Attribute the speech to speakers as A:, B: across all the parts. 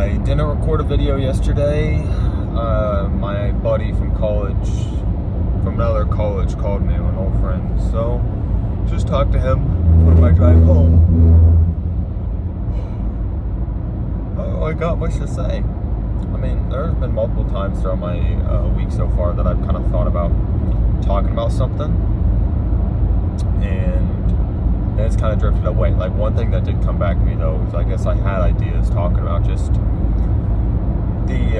A: I didn't record a video yesterday. My buddy from college, from another college, called me, an old friend. So, just talked to him on my drive home. I don't really got much to say. I mean, there's been multiple times throughout my week so far that I've kind of thought about talking about something, and then it's kind of drifted away. Like, one thing that did come back to me though is I guess I had ideas talking about just the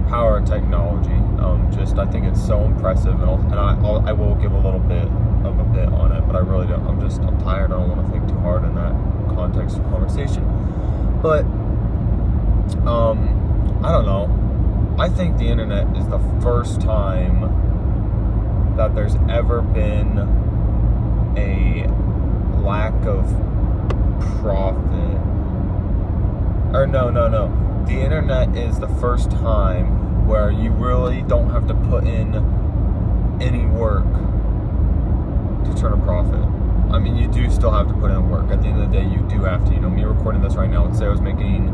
A: power of technology. I think it's so impressive, and I will give a little bit of a bit on it, but I really don't. I'm tired. I don't want to think too hard in that context of conversation. But I don't know. I think the internet is the first time that there's ever been a lack of profit. Or no. The internet is the first time where you really don't have to put in any work to turn a profit. I mean, you do still have to put in work. At the end of the day, you do have to. You know, me recording this right now, let's say I was making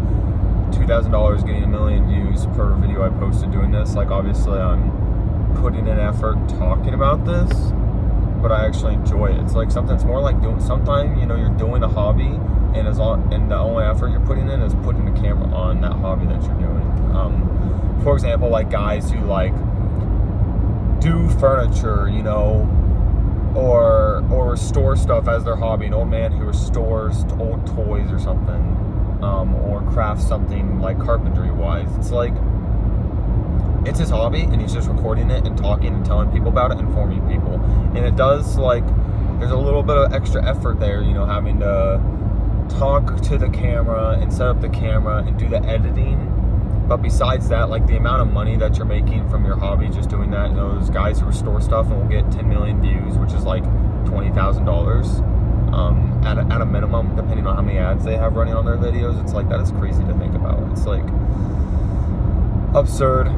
A: $2,000, getting 1 million views per video I posted doing this. Like, obviously, I'm putting in effort talking about this, but I actually enjoy it. It's like something. It's more like doing. Sometimes, you know, you're doing a hobby, and the only effort you're putting in is putting the camera on that hobby that you're doing. For example, like guys who like do furniture, you know, or restore stuff as their hobby. An old man who restores old toys or something, or crafts something like carpentry wise. It's like, it's his hobby, and he's just recording it and talking and telling people about it, informing people. And it does, like, there's a little bit of extra effort there, you know, having to talk to the camera and set up the camera and do the editing. But besides that, like, the amount of money that you're making from your hobby just doing that, you know, those guys who restore stuff and will get 10 million views, which is like $20,000 at a minimum, depending on how many ads they have running on their videos. It's like, that is crazy to think about. It's like absurd.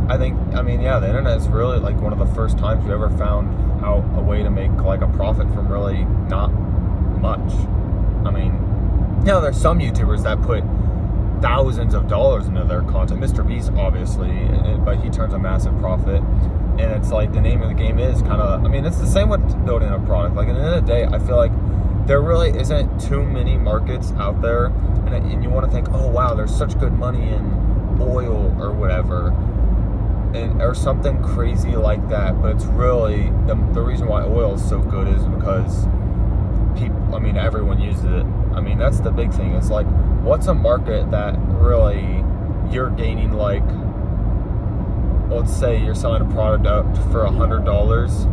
A: I mean, yeah, the internet is really like one of the first times you ever found out a way to make like a profit from really not much. I mean, you know, there's some YouTubers that put thousands of dollars into their content. Mr. Beast, obviously, but he turns a massive profit. And it's like, the name of the game is kind of, I mean, it's the same with building a product. Like, at the end of the day, I feel like there really isn't too many markets out there, and you want to think, oh wow, there's such good money in oil or whatever, or something crazy like that. But it's really, the reason why oil is so good is because everyone uses it. I mean, that's the big thing. It's like, what's a market that really you're gaining, like, let's say you're selling a product up for $100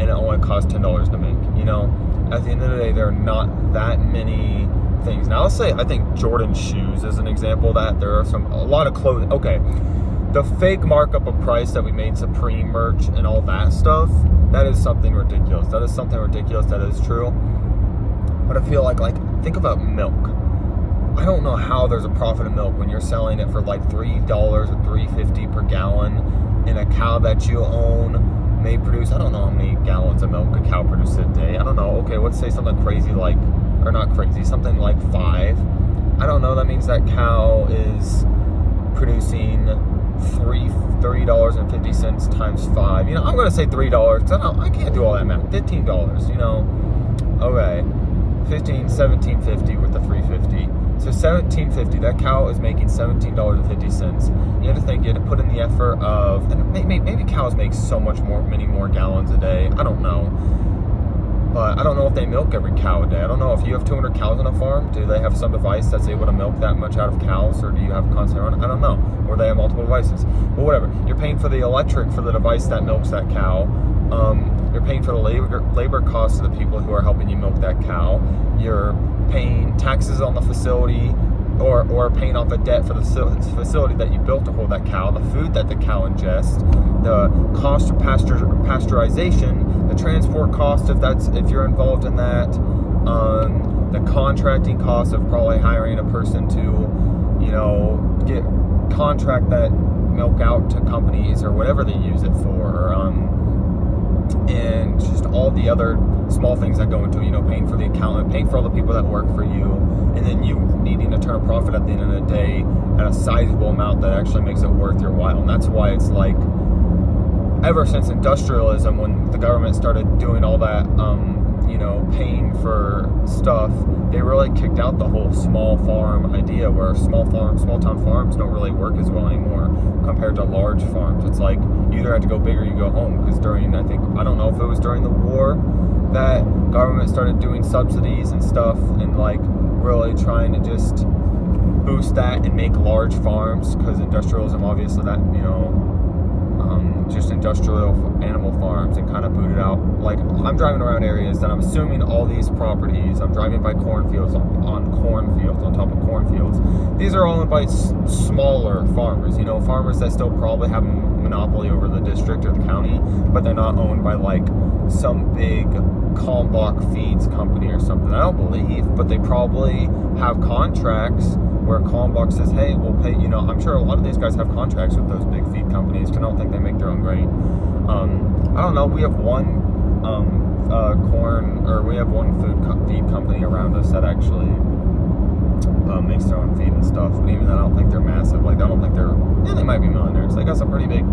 A: and it only costs $10 to make, you know? At the end of the day, there are not that many things. Now, let's say, I think Jordan shoes is an example of that. There are a lot of clothing. Okay, the fake markup of price that we made Supreme merch and all that stuff, that is something ridiculous. That is something ridiculous. That is true. But I feel like, think about milk. I don't know how there's a profit in milk when you're selling it for like $3 or $3.50 per gallon, and a cow that you own may produce, I don't know how many gallons of milk a cow produces a day. I don't know. Okay, let's say something crazy like, or not crazy, something like 5. I don't know. That means that cow is producing $3.50 times 5. You know, I'm going to say $3 because I can't do all that math. $15, you know. Okay. 15, $17.50 with the $3.50. So $17.50, that cow is making $17.50. You have to think, you have to put in the effort of, and maybe cows make so much more, many more gallons a day. I don't know. But I don't know if they milk every cow a day. I don't know if you have 200 cows on a farm, do they have some device that's able to milk that much out of cows, or do you have a constant run? I don't know. Or they have multiple devices. But whatever. You're paying for the electric for the device that milks that cow. You're paying for the labor costs of the people who are helping you milk that cow. You're paying taxes on the facility, or paying off a debt for the facility that you built to hold that cow, the food that the cow ingests, the cost of pasteurization, the transport cost if you're involved in that, the contracting cost of probably hiring a person to, you know, contract that milk out to companies or whatever they use it for, and just all the other small things that go into, you know, paying for the accountant, paying for all the people that work for you, and then you needing to turn turn a profit at the end of the day at a sizable amount that actually makes it worth your while. And that's why it's like, ever since industrialism, when the government started doing all that, paying for stuff, they really kicked out the whole small farm idea, where small town farms don't really work as well anymore compared to large farms. It's like you either had to go big or you go home, because during, I don't know if it was during the war that government started doing subsidies and stuff and like really trying to just boost that and make large farms, because industrialism, obviously, that, just industrial animal farms, and kind of booted out. Like, I'm driving around areas that I'm assuming all these properties, I'm driving by cornfields, on cornfields, on top of cornfields. These are all owned by smaller farmers, farmers that still probably have a monopoly over the district or the county, but they're not owned by like some big Kalmbach feeds company or something. I don't believe, but they probably have contracts where Kalmbach says, hey, we'll pay, I'm sure a lot of these guys have contracts with those big feed companies, because I don't think they make their own grain. I don't know, we have one feed company around us that actually makes their own feed and stuff, but even then I don't think they're massive. Like, I don't think they might be millionaires. They got some pretty big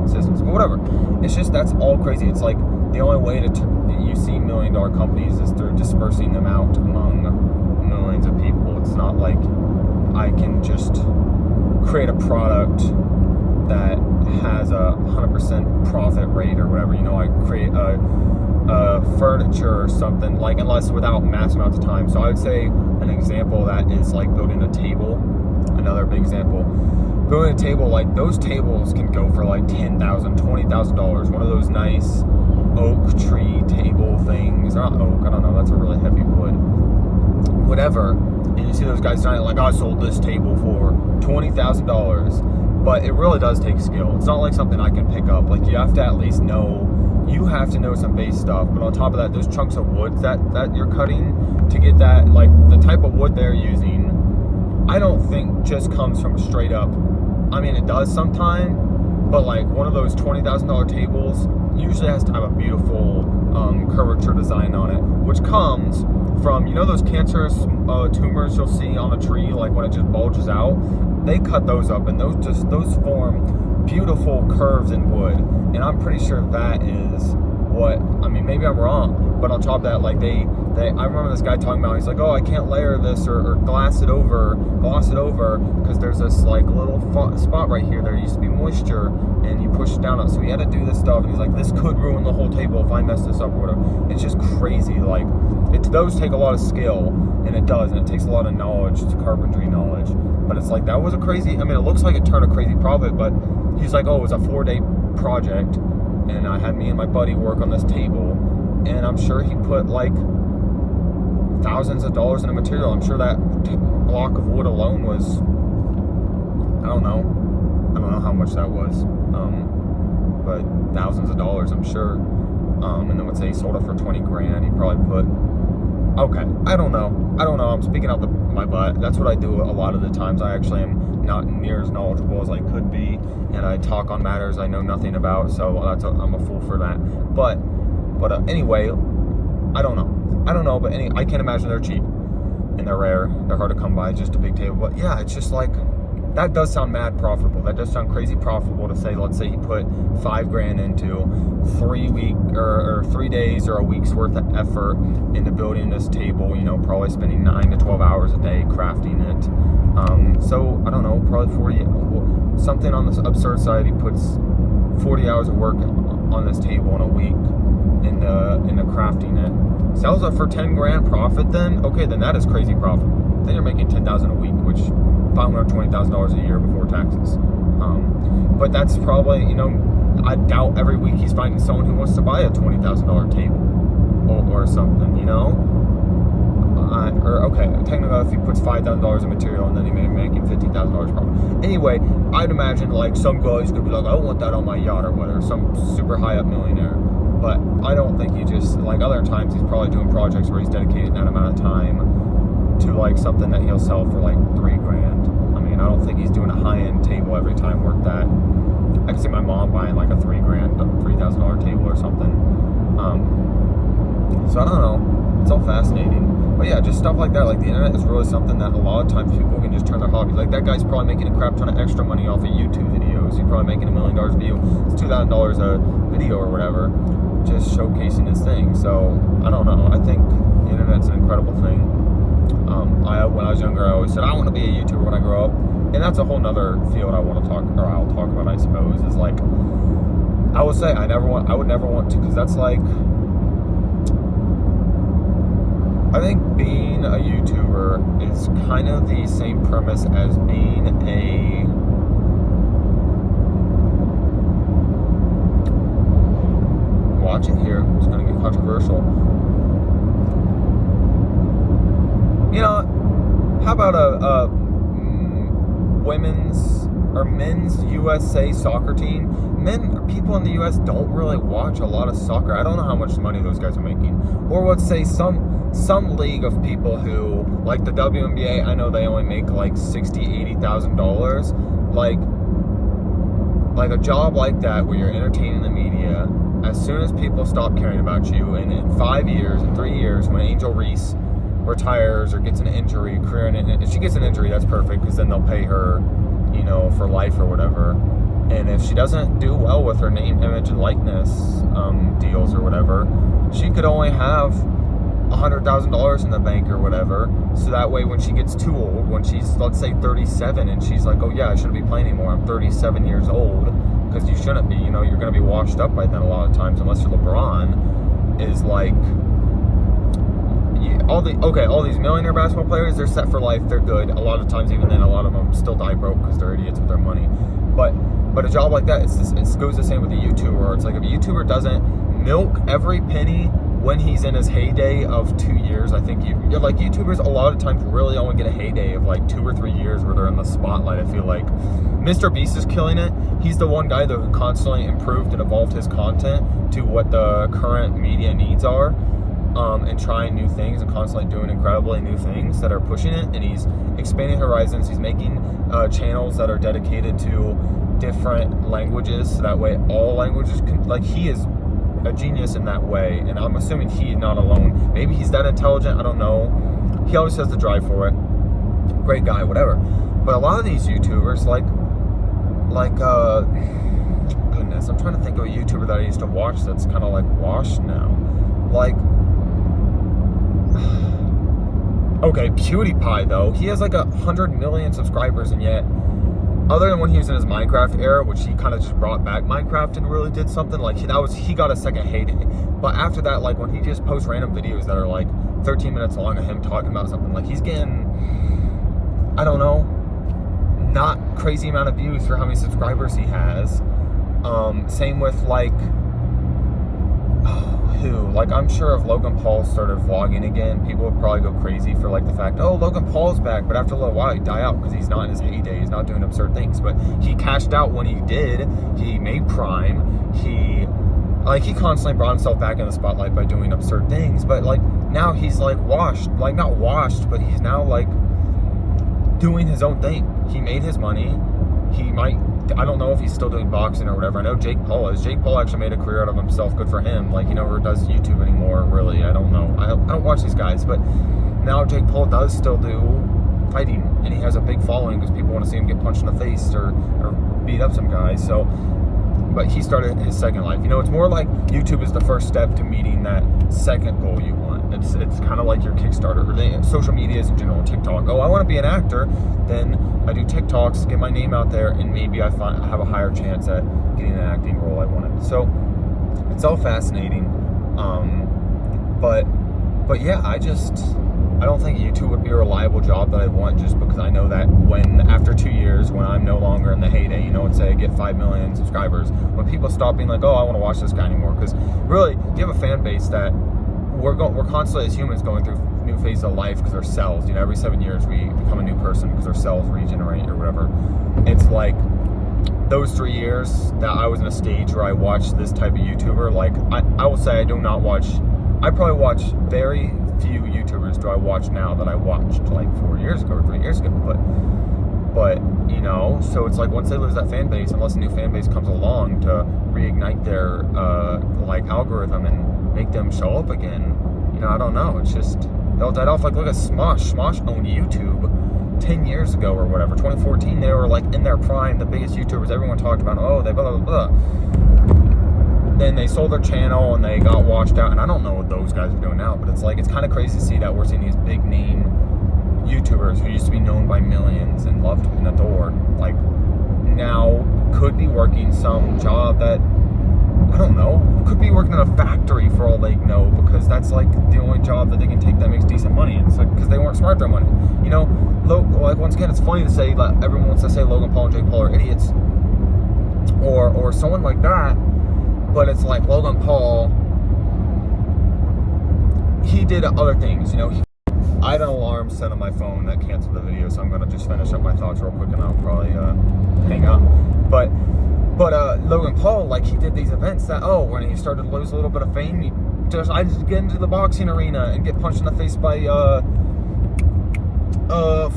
A: systems, but whatever. It's just, that's all crazy. It's like, the only way you see $1 million companies is through dispersing them out among millions of people. It's not like I can just create a product that has a 100% profit rate or whatever. I create a furniture or something, like, unless without mass amounts of time. So I would say an example of that is like building a table. Another big example, building a table, like those tables can go for like $10,000, $20,000. One of those nice oak tree table things. Not oak, I don't know, that's a really heavy wood. Whatever. And you see those guys signing like, I sold this table for $20,000. But it really does take skill. It's not like something I can pick up. Like, you have to at least know, some base stuff. But on top of that, those chunks of wood that you're cutting to get that, like the type of wood they're using, I don't think just comes from straight up. I mean, it does sometime, but like one of those $20,000 tables usually has to have a beautiful curvature design on it, which comes from, those cancerous tumors you'll see on a tree, like when it just bulges out. They cut those up, and those form beautiful curves in wood. And I'm pretty sure that is what, maybe I'm wrong, but on top of that, like I remember this guy talking about, he's like, oh, I can't layer this or gloss it over, because there's this like little spot right here, there used to be moisture, and you push it down on it. So he had to do this stuff, and he's like, this could ruin the whole table if I mess this up or whatever. It's just crazy. Like, those take a lot of skill, and it does, and it takes a lot of knowledge, it's carpentry knowledge. But it's like, that was a crazy, it looks like it turned a crazy profit, but he's like, oh, it was a 4-day project, and I had me and my buddy work on this table, and I'm sure he put like thousands of dollars in the material. I'm sure that block of wood alone was, I don't know how much that was, but thousands of dollars, I'm sure. And then let's say he sold it for $20,000, he probably put, okay, I don't know, I'm speaking out my butt. That's what I do a lot of the times. I actually am not near as knowledgeable as I could be, and I talk on matters I know nothing about, so I'm a fool for that. But anyway, I don't know, but I can't imagine they're cheap, and they're rare, they're hard to come by, just a big table. But yeah, it's just like, that does sound mad profitable. That does sound crazy profitable to say, let's say he put $5,000 into 3 days or a week's worth of effort into building this table, probably spending 9 to 12 hours a day crafting it. So I don't know, probably 40, something on this absurd side, he puts 40 hours of work on this table in a week into crafting it. Sells it for $10,000 profit, then okay, then that is crazy profit. Then you're making $10,000 a week, which $520,000 a year before taxes. But that's probably, I doubt every week he's finding someone who wants to buy a $20,000 table or something, okay, technically if he puts $5,000 in material and then he may be making $15,000 profit. Anyway, I'd imagine like some guy's gonna be like, I want that on my yacht or whatever, some super high up millionaire. But I don't think he just, like other times he's probably doing projects where he's dedicating that amount of time to like something that he'll sell for like $3,000. I don't think he's doing a high-end table every time worth that. I can see my mom buying like a $3,000 table or something. So I don't know. it's all fascinating. But yeah, just stuff like that. Like the internet is really something that a lot of times people can just turn their hobby. Like that guy's probably making a crap ton of extra money off of YouTube videos. He's probably making $1 million a view. It's $2,000 a video or whatever, just showcasing his thing. So I don't know. I think the internet's an incredible thing. When I was younger, I always said I want to be a YouTuber when I grow up, and that's a whole nother field I'll talk about, I suppose. Is like I would say I would never want to, because that's like, I think being a YouTuber is kind of the same premise as being a watch it here, it's gonna get controversial. You know, how about a women's or men's USA soccer team? People in the US don't really watch a lot of soccer. I don't know how much money those guys are making. Or let's say some league of people who, like the WNBA, I know they only make like $60,000, $80,000. Like a job like that where you're entertaining the media, as soon as people stop caring about you, and in 5 years, in 3 years, when Angel Reese retires or gets an injury, if she gets an injury, that's perfect, because then they'll pay her, you know, for life or whatever. And if she doesn't do well with her name, image, and likeness deals or whatever, she could only have $100,000 in the bank or whatever. So that way, when she gets too old, when she's, let's say, 37, and she's like, oh yeah, I shouldn't be playing anymore, I'm 37 years old, because you shouldn't be, you know, you're going to be washed up by then a lot of times, unless you're LeBron, is like, all these millionaire basketball players, they're set for life, they're good. A lot of times, even then, a lot of them still die broke because they're idiots with their money. But a job like that, it goes the same with a YouTuber. It's like if a YouTuber doesn't milk every penny when he's in his heyday of 2 years, I think like YouTubers a lot of times really only get a heyday of like 2 or 3 years where they're in the spotlight. I feel like Mr. Beast is killing it. He's the one guy that who constantly improved and evolved his content to what the current media needs are. And trying new things and constantly doing incredibly new things that are pushing it, and he's expanding horizons. He's making channels that are dedicated to different languages, so that way all languages can, like, he is a genius in that way, and I'm assuming he's not alone. Maybe he's that intelligent, I don't know. He always has the drive for it. Great guy, whatever. But a lot of these YouTubers, goodness, I'm trying to think of a YouTuber that I used to watch that's kind of like washed now. Like, okay, PewDiePie though, he has like 100 million subscribers, and yet, other than when he was in his Minecraft era, which he kind of just brought back Minecraft and really did something, like he got a second heyday. But after that, like when he just posts random videos that are like 13 minutes long of him talking about something, like he's getting, I don't know, not crazy amount of views for how many subscribers he has. Same with like, like I'm sure if Logan Paul started vlogging again, people would probably go crazy for like the fact, oh, Logan Paul's back, but after a little while he'd die out because he's not in his heyday, he's not doing absurd things. But he cashed out when he did. He made Prime. He constantly brought himself back in the spotlight by doing absurd things. But like now he's like washed, like not washed, but he's now like doing his own thing. He made his money. I don't know if he's still doing boxing or whatever. I know Jake Paul is. Jake Paul actually made a career out of himself. Good for him. Like, he never does YouTube anymore, really. I don't know. I don't watch these guys. But now Jake Paul does still do fighting. And he has a big following because people want to see him get punched in the face or beat up some guys. So, but he started his second life. You know, it's more like YouTube is the first step to meeting that second goal you want. It's kind of like your Kickstarter, or social medias in general, TikTok. Oh, I want to be an actor. Then I do TikToks, get my name out there, and maybe I have a higher chance at getting an acting role I wanted. So it's all fascinating. But yeah, I don't think YouTube would be a reliable job that I want, just because I know that after 2 years, when I'm no longer in the heyday, you know, let's say I get 5 million subscribers, when people stop being like, oh, I want to watch this guy anymore, because really, you have a fan base that we're constantly as humans going through new phases of life because our cells, you know, every 7 years we become a new person because our cells regenerate or whatever. It's like those 3 years that I was in a stage where I watched this type of YouTuber, like I will say I probably watch very few YouTubers do I watch now that I watched like 4 years ago or 3 years ago, but you know, so it's like once they lose that fan base, unless a new fan base comes along to reignite their like algorithm and make them show up again, you know, I don't know. It's just, they'll die off. Like, look at Smosh. Smosh owned YouTube 10 years ago or whatever. 2014, they were like in their prime, the biggest YouTubers everyone talked about. Oh, they blah, blah, blah. Then they sold their channel and they got washed out. And I don't know what those guys are doing now, but it's like, it's kind of crazy to see that we're seeing these big name YouTubers who used to be known by millions and loved and adored, like, now could be working some job that, I don't know, could be working in a factory for all they know, because that's like the only job that they can take that makes decent money. It's like, because they weren't smart with their money. You know, like, once again, it's funny to say, like, everyone wants to say Logan Paul and Jake Paul are idiots, or someone like that, but it's like Logan Paul, he did other things, you know. I had an alarm set on my phone that canceled the video, so I'm gonna just finish up my thoughts real quick and I'll probably hang up. But Logan Paul, like, he did these events that, when he started to lose a little bit of fame, I just get into the boxing arena and get punched in the face by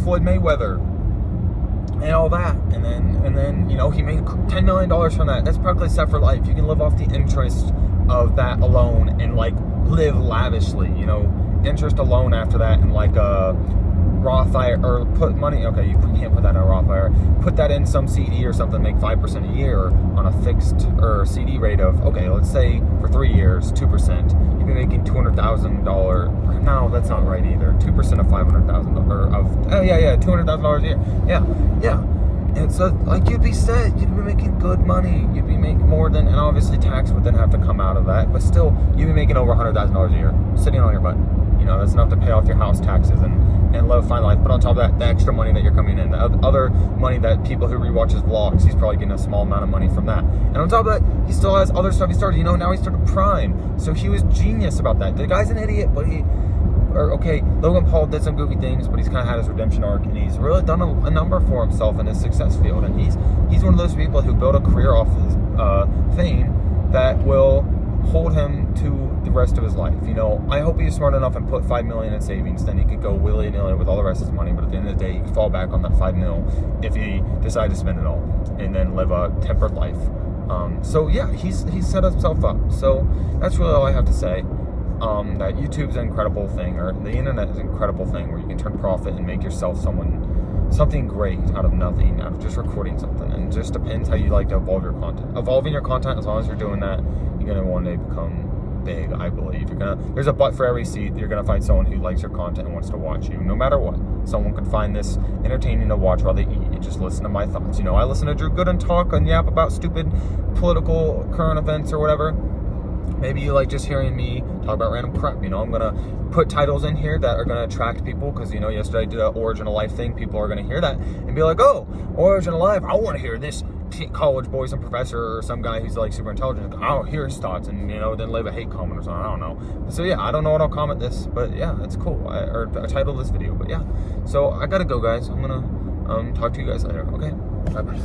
A: Floyd Mayweather and all that, and then you know, he made $10 million from that. That's practically set for life. You can live off the interest of that alone and like live lavishly, you know, interest alone after that, and like Roth IRA, or put money, okay, you can't put that in a Roth IRA, put that in some CD or something, make 5% a year on a fixed or CD rate of, okay, let's say for 3 years, 2%, you'd be making $200,000, no, that's not right either, 2% of $500,000, of, $200,000 a year, yeah, and so, like, you'd be set, you'd be making good money, you'd be making more than, and obviously tax would then have to come out of that, but still, you'd be making over $100,000 a year, sitting on your butt. You know, that's enough to pay off your house taxes and live a fine life. But on top of that, the extra money that you're coming in, the other money that people who rewatch his vlogs, he's probably getting a small amount of money from that. And on top of that, he still has other stuff he started. You know, now he started Prime. So he was genius about that. The guy's an idiot, but Logan Paul did some goofy things, but he's kind of had his redemption arc, and he's really done a number for himself in his success field. And he's one of those people who built a career off his fame that will hold him to the rest of his life. You know, I hope he's smart enough and put $5 million in savings, then he could go willy-nilly with all the rest of his money, but at the end of the day, he could fall back on that $5 million if he decided to spend it all and then live a tempered life. So yeah, he's set himself up. So that's really all I have to say. That YouTube's an incredible thing, or the internet is an incredible thing where you can turn profit and make yourself something great out of nothing, out of just recording something. And it just depends how you like to evolve your content. Evolving your content, as long as you're doing that, you're gonna one day become big, I believe. There's a butt for every seat. You're gonna find someone who likes your content and wants to watch you, no matter what. Someone could find this entertaining to watch while they eat and just listen to my thoughts. You know, I listen to Drew Gooden talk and yap about stupid political current events or whatever. Maybe you like just hearing me talk about random crap. You know, I'm gonna put titles in here that are gonna attract people, because, you know, yesterday I did an Origin of Life thing. People are gonna hear that and be like, oh, Origin of Life, I want to hear this college boy, some professor, or some guy who's like super intelligent. I don't hear his thoughts, and, you know, then leave a hate comment or something. I don't know. So yeah, I don't know what I'll comment this, but yeah, it's cool. Or title this video, but yeah. So I gotta go, guys. I'm gonna talk to you guys later. Okay, bye bye.